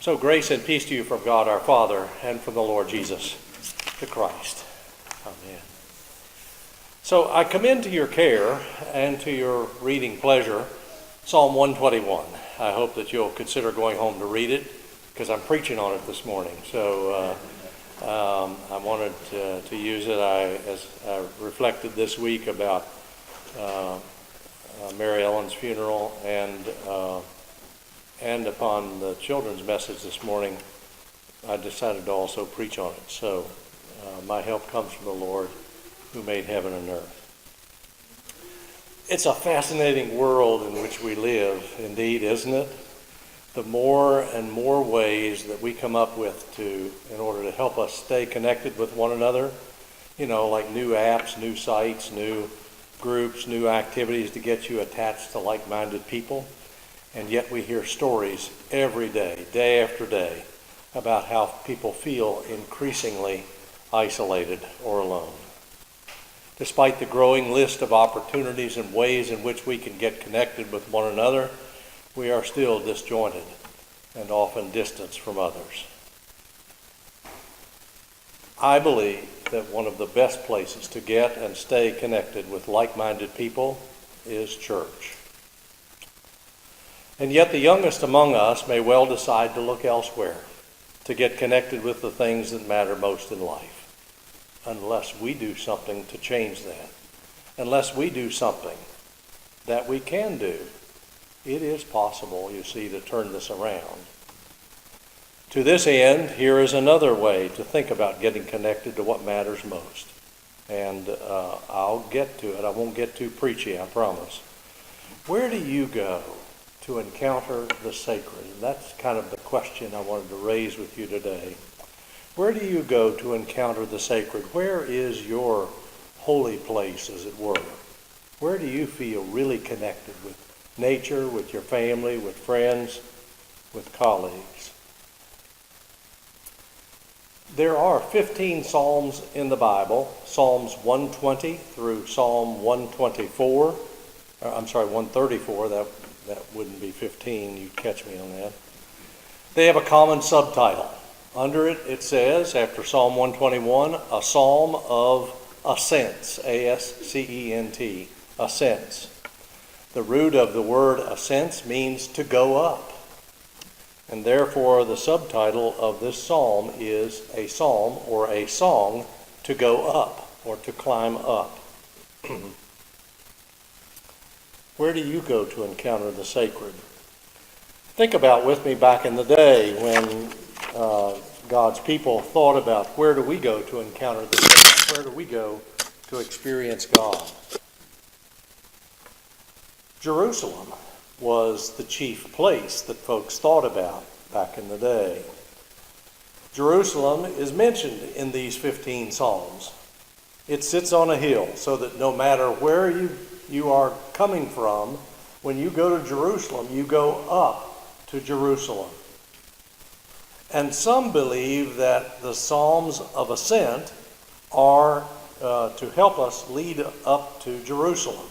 So grace and peace to you from God our Father and from the Lord Jesus the Christ. Amen. So I commend to your care and to your reading pleasure Psalm 121. I hope that you'll consider going home to read it because I'm preaching on it this morning. So I wanted to use it as I reflected this week about Mary Ellen's funeral and upon the children's message this morning. I decided to also preach on it. So my help comes from the Lord who made heaven and earth. It's a fascinating world in which we live, indeed, isn't it? The more and more ways that we come up with in order to help us stay connected with one another, like new apps, new sites, new groups, new activities to get you attached to like-minded people. And yet we hear stories every day after day, about how people feel increasingly isolated or alone. Despite the growing list of opportunities and ways in which we can get connected with one another, we are still disjointed and often distanced from others. I believe that one of the best places to get and stay connected with like-minded people is church. And yet the youngest among us may well decide to look elsewhere to get connected with the things that matter most in life, unless we do something to change that. Unless we do something that we can do. It is possible, you see, to turn this around. To this end, here is another way to think about getting connected to what matters most. And I'll get to it. I won't get too preachy, I promise. Where do you go to encounter the sacred? And that's kind of the question I wanted to raise with you today. Where do you go to encounter the sacred? Where is your holy place, as it were? Where do you feel really connected with nature, with your family, with friends, with colleagues? There are 15 Psalms in the Bible, Psalms 120 through Psalm 134. 134, that wouldn't be 15, you'd catch me on that. They have a common subtitle. Under it, it says, after Psalm 121, a psalm of ascents, A-S-C-E-N-T, ascents. The root of the word ascents means to go up. And therefore, the subtitle of this psalm is a psalm or a song to go up or to climb up. Where do you go to encounter the sacred? Think about with me back in the day when God's people thought about where do we go to encounter the sacred? Where do we go to experience God? Jerusalem was the chief place that folks thought about back in the day. Jerusalem is mentioned in these 15 Psalms. It sits on a hill so that no matter where you are coming from, when you go to Jerusalem, you go up to Jerusalem. And some believe that the Psalms of Ascent are to help us lead up to Jerusalem.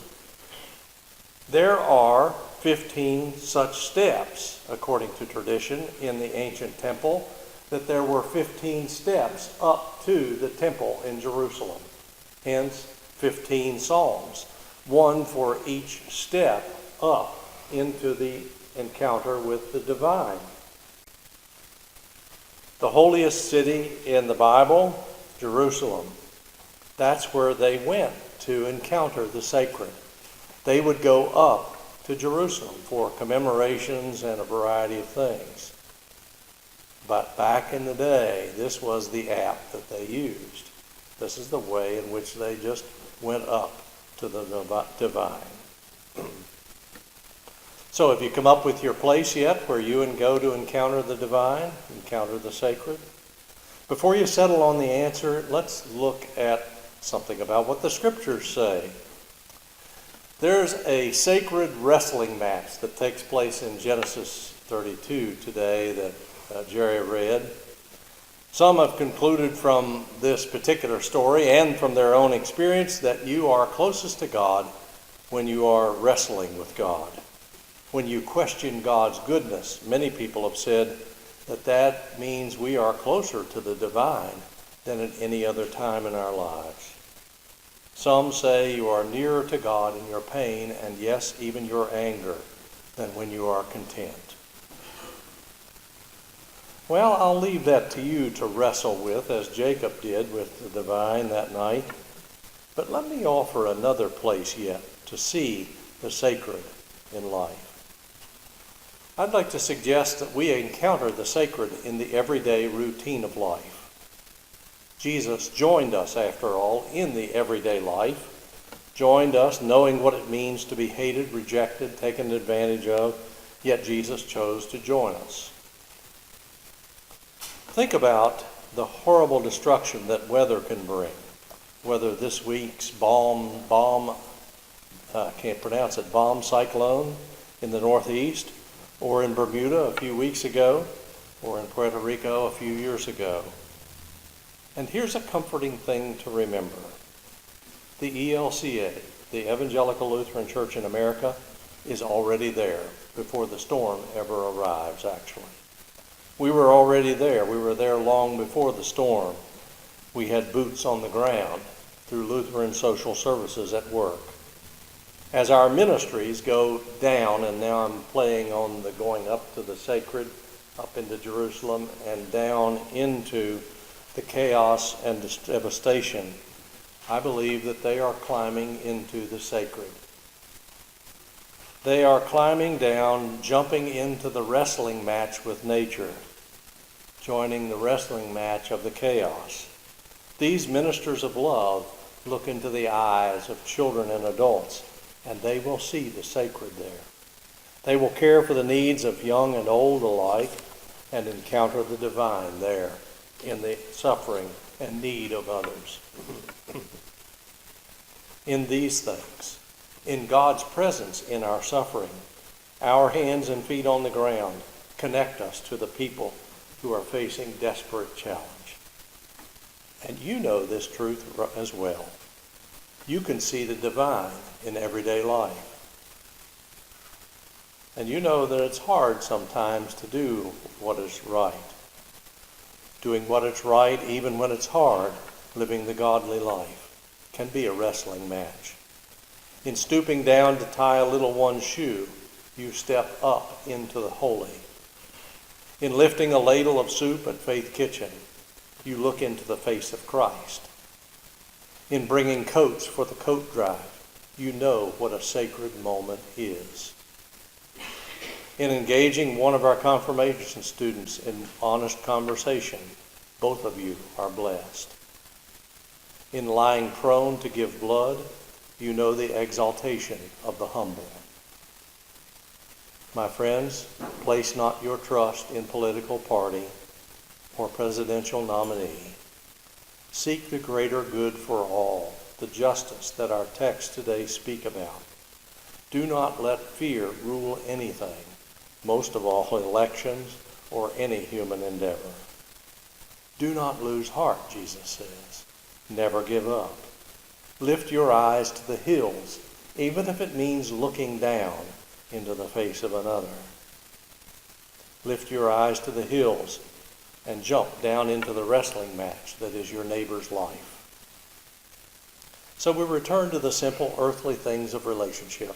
There are 15 such steps, according to tradition, in the ancient temple, that there were 15 steps up to the temple in Jerusalem. Hence, 15 Psalms. One for each step up into the encounter with the divine. The holiest city in the Bible, Jerusalem. That's where they went to encounter the sacred. They would go up to Jerusalem for commemorations and a variety of things. But back in the day, this was the app that they used. This is the way in which they just went up to the divine. So have you come up with your place yet where you and go to encounter the divine, encounter the sacred? Before you settle on the answer, let's look at something about what the scriptures say. There's a sacred wrestling match that takes place in Genesis 32 today that Jerry read. Some have concluded from this particular story and from their own experience that you are closest to God when you are wrestling with God. When you question God's goodness, many people have said that means we are closer to the divine than at any other time in our lives. Some say you are nearer to God in your pain and, yes, even your anger than when you are content. Well, I'll leave that to you to wrestle with, as Jacob did with the divine that night. But let me offer another place yet to see the sacred in life. I'd like to suggest that we encounter the sacred in the everyday routine of life. Jesus joined us, after all, in the everyday life, joined us knowing what it means to be hated, rejected, taken advantage of, yet Jesus chose to join us. Think about the horrible destruction that weather can bring, whether this week's bomb cyclone in the Northeast, or in Bermuda a few weeks ago, or in Puerto Rico a few years ago. And here's a comforting thing to remember. The ELCA, the Evangelical Lutheran Church in America, is already there before the storm ever arrives, actually. We were already there. We were there long before the storm. We had boots on the ground through Lutheran Social Services at work. As our ministries go down, and now I'm playing on the going up to the sacred, up into Jerusalem, and down into the chaos and devastation, I believe that they are climbing into the sacred. They are climbing down, jumping into the wrestling match with nature, joining the wrestling match of the chaos. These ministers of love look into the eyes of children and adults, and they will see the sacred there. They will care for the needs of young and old alike and encounter the divine there in the suffering and need of others. In these things, in God's presence in our suffering, our hands and feet on the ground connect us to the people who are facing desperate challenge. And you know this truth as well. You can see the divine in everyday life. And you know that it's hard sometimes to do what is right. Doing what is right, even when it's hard, living the godly life, can be a wrestling match. In stooping down to tie a little one's shoe, you step up into the holy. In lifting a ladle of soup at Faith Kitchen, you look into the face of Christ. In bringing coats for the coat drive, you know what a sacred moment is. In engaging one of our confirmation students in honest conversation, both of you are blessed. In lying prone to give blood, you know the exaltation of the humble. My friends, place not your trust in political party or presidential nominee. Seek the greater good for all, the justice that our texts today speak about. Do not let fear rule anything, most of all elections or any human endeavor. Do not lose heart, Jesus says. Never give up. Lift your eyes to the hills, even if it means looking down into the face of another. Lift your eyes to the hills and jump down into the wrestling match that is your neighbor's life. So we return to the simple earthly things of relationship,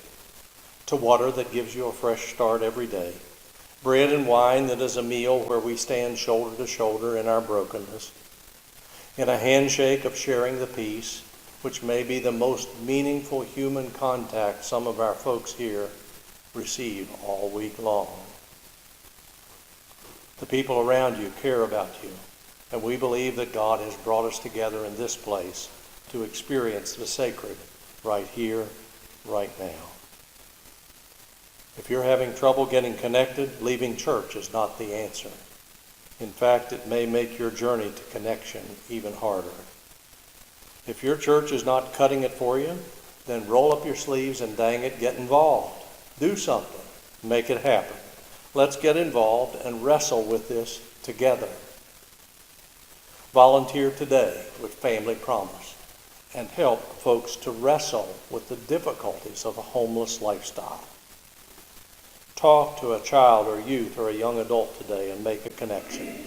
to water that gives you a fresh start every day, bread and wine that is a meal where we stand shoulder to shoulder in our brokenness, in a handshake of sharing the peace, which may be the most meaningful human contact some of our folks here receive all week long. The people around you care about you, and we believe that God has brought us together in this place to experience the sacred right here, right now. If you're having trouble getting connected, leaving church is not the answer. In fact, it may make your journey to connection even harder. If your church is not cutting it for you, then roll up your sleeves and dang it, get involved. Do something. Make it happen. Let's get involved and wrestle with this together. Volunteer today with Family Promise and help folks to wrestle with the difficulties of a homeless lifestyle. talk to a child or youth or a young adult today and make a connection.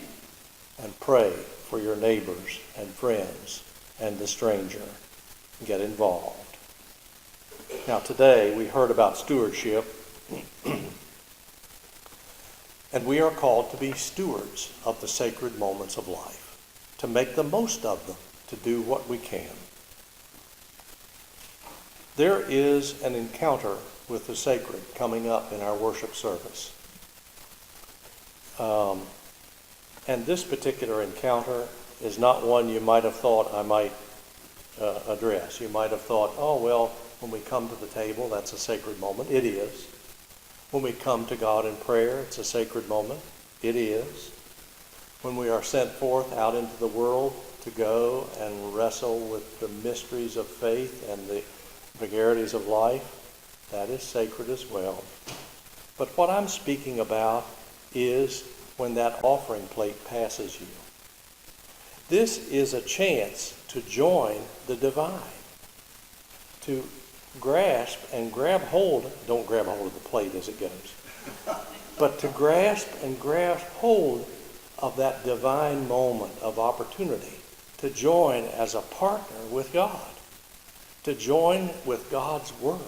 And pray for your neighbors and friends and the stranger. Get involved. Now today we heard about stewardship. And we are called to be stewards of the sacred moments of life, to make the most of them, to do what we can. There is an encounter with the sacred coming up in our worship service. And this particular encounter is not one you might have thought I might address. You might have thought, oh, well, when we come to the table, that's a sacred moment. It is. When we come to God in prayer, it's a sacred moment. It is. When we are sent forth out into the world to go and wrestle with the mysteries of faith and the vagaries of life, that is sacred as well. But what I'm speaking about is when that offering plate passes you. This is a chance to join the divine, to grasp and grab hold, don't grab hold of the plate as it goes, but to grasp and grasp hold of that divine moment of opportunity, to join as a partner with God, to join with God's work.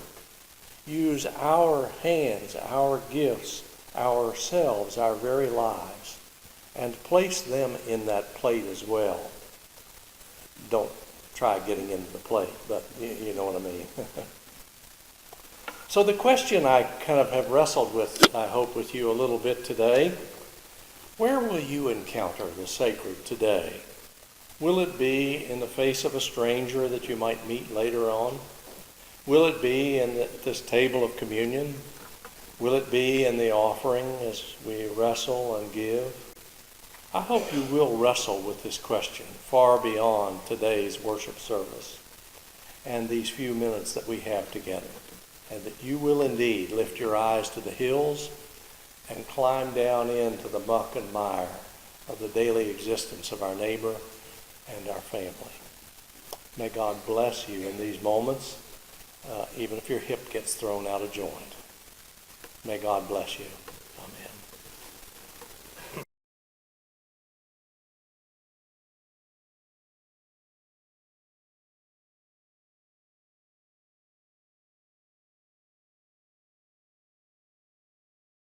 Use our hands, our gifts, ourselves, our very lives, and place them in that plate as well. Don't try getting into the plate, but you know what I mean. So the question I kind of have wrestled with, I hope, with you a little bit today, where will you encounter the sacred today? Will it be in the face of a stranger that you might meet later on? Will it be in this table of communion? Will it be in the offering as we wrestle and give? I hope you will wrestle with this question far beyond today's worship service and these few minutes that we have together, and that you will indeed lift your eyes to the hills and climb down into the muck and mire of the daily existence of our neighbor and our family. May God bless you in these moments, even if your hip gets thrown out of joint. May God bless you.